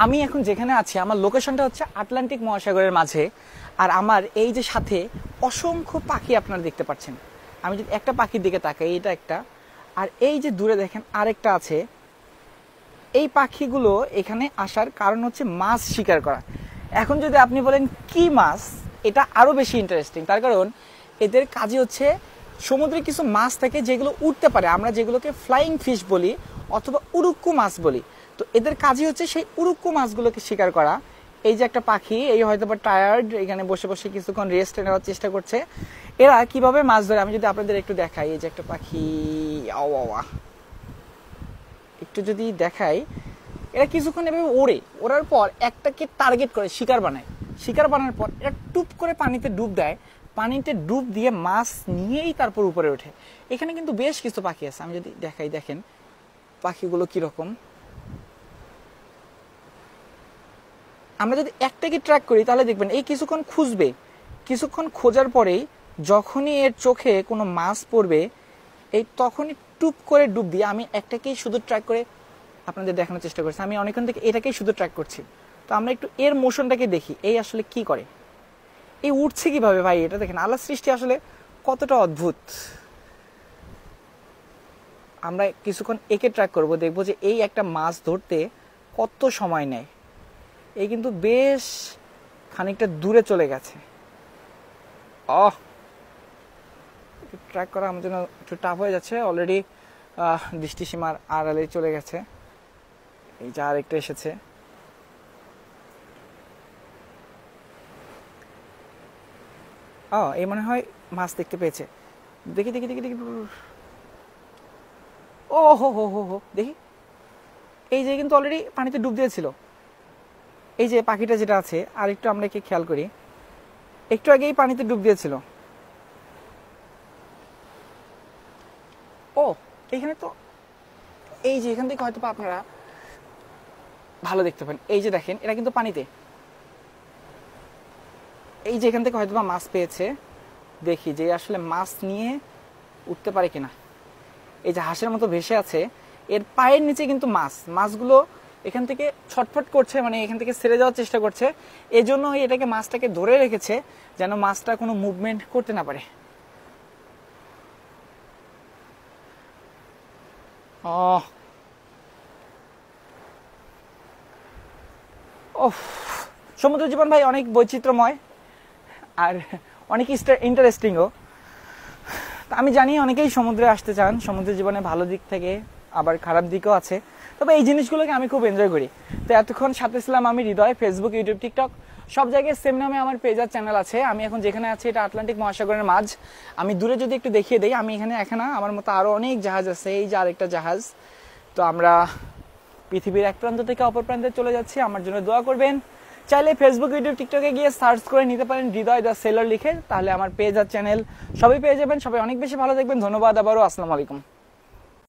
আমি এখন যেখানে আছি আমার লোকেশনটা হচ্ছে আটলান্টিক মহাসাগরের মাঝে, আর আমার এই যে সাথে অসংখ্য পাখি আপনারা দেখতে পাচ্ছেন। আমি যদি একটা পাখির দিকে তাকাই, এটা একটা, আর এই যে দূরে দেখেন আরেকটা আছে। এই পাখিগুলো এখানে আসার কারণ হচ্ছে মাছ শিকার করা। এখন যদি আপনি বলেন কি মাছ, এটা আরো বেশি ইন্টারেস্টিং। তার কারণ এদের কাজই হচ্ছে সমুদ্রে কিছু মাছ থাকে যেগুলো উঠতে পারে, আমরা যেগুলোকে ফ্লাইং ফিশ বলি অথবা উড়ুক্কু মাছ বলি। তো এদের কাজই হচ্ছে সেই উড়ুক্কু মাছগুলোকে শিকার করা। এই যে একটা পাখি, এই হয়তো বা টায়ার্ড, এখানে বসে বসে কিছুক্ষণ রেস্ট নেওয়ার চেষ্টা করছে। এরা কিভাবে মাছ ধরে আমি যদি আপনাদের একটু দেখাই, এই যে একটা পাখি, আওয়া একটু যদি দেখাই, এরা কিছুক্ষণ এভাবে ওড়ার পর একটাকে টার্গেট করে শিকার বানায়। শিকার বানানোর পর এরা টুপ করে পানিতে ডুব দেয়, পানিতে ডুব দিয়ে মাছ নিয়েই তারপর উপরে ওঠে। এখানে কিন্তু বেশ কিছু পাখি আছে, আমি যদি দেখাই, দেখেন পাখিগুলো কিরকম। আমরা যদি একটাকে ট্র্যাক করি তাহলে দেখবেন এই কিছুক্ষণ খুঁজবে, কিছুক্ষণ খোঁজার পরেই যখনই এর চোখে কোনো মাছ পড়বে, এই তখনই টুপ করে ডুব দিয়ে, আমি একটাকেই শুধু ট্র্যাক করে আপনাদের দেখানোর চেষ্টা করছি। আমি অনেকক্ষণ থেকে এটাকেই শুধু ট্র্যাক করছি। তো আমরা একটু এর মোশনটাকে দেখি, এই আসলে কি করে, এই উঠছে কিভাবে ভাই। এটা দেখেন আল্লাহর সৃষ্টি আসলে কতটা অদ্ভুত। আমরা কিছুক্ষণ একে ট্র্যাক করব, দেখবো যে এই একটা মাছ ধরতে কত সময় নেয়। এই কিন্তু বেশ খানিকটা দূরে চলে গেছে। ট্র্যাক করা আমার জন্য একটু টাফ হয়ে যাচ্ছে। অলরেডি দৃষ্টিসীমার আড়ালে চলে গেছে। এই যে আরেকটা এসেছে। এই মনে হয় মাছ দেখতে পেয়েছে। দেখি দেখি দেখি দেখি, ও হো হো হো হো, দেখি এই যে কিন্তু অলরেডি পানিতে ডুব দিয়েছিল। এই যে পাখিটা যেটা আছে, আর একটু আমরা একে খেয়াল করি, একটু আগেই পানিতে ডুব দিয়েছিল। এখানে তো এই যে এখান থেকে হয়তো আপনারা ভালো দেখতে পান, এই যে দেখেন এরা কিন্তু পানিতে, এই যে এখান থেকে হয়তো বা মাছ পেয়েছে। দেখি যে আসলে মাছ নিয়ে উঠতে পারে কিনা। এই যে হাঁসের মতো ভেসে আছে, এর পায়ের নিচে কিন্তু মাছগুলো এখান থেকে ছটফট করছে, মানে এখান থেকে ছেড়ে যাওয়ার চেষ্টা করছে। এজন্য এটাকে মাছটাকে ধরে রেখেছে যেন মাছটা কোনো মুভমেন্ট করতে না পারে। সমুদ্র জীবন ভাই অনেক বৈচিত্র্যময় আর অনেক ইন্টারেস্টিংও। আমি জানি অনেকেই সমুদ্রে আসতে চান, সমুদ্র জীবনে ভালো দিক থেকে আবার খারাপ দিকও আছে, তবে এই জিনিসগুলোকে আমি খুব এনজয় করি। তো এতক্ষণ সাথে ছিলাম আমি হৃদয়। ফেসবুক, ইউটিউব, টিকটক সব জায়গায় সেম নামে আমার পেজ আর চ্যানেল আছে। আমি এখন যেখানে আছি এটা আটলান্টিক মহাসাগরের মাঝ। আমি দূরে যদি একটু দেখিয়ে দেই, আমি এখানে না, আমার মতো আরো অনেক জাহাজ আছে। এই যে আরেকটা জাহাজ। তো আমরা পৃথিবীর এক প্রান্ত থেকে অপর প্রান্তে চলে যাচ্ছি। আমার জন্য দোয়া করবেন। চাইলে ফেসবুক, ইউটিউব, টিকটকে গিয়ে সার্চ করে নিতে পারেন হৃদয় দ্য সেলার লিখে, তাহলে আমার পেজ আর চ্যানেল সবই পেয়ে যাবেন। সবাই অনেক বেশি ভালো দেখবেন। ধন্যবাদ আবারও। আসসালামু আলাইকুম।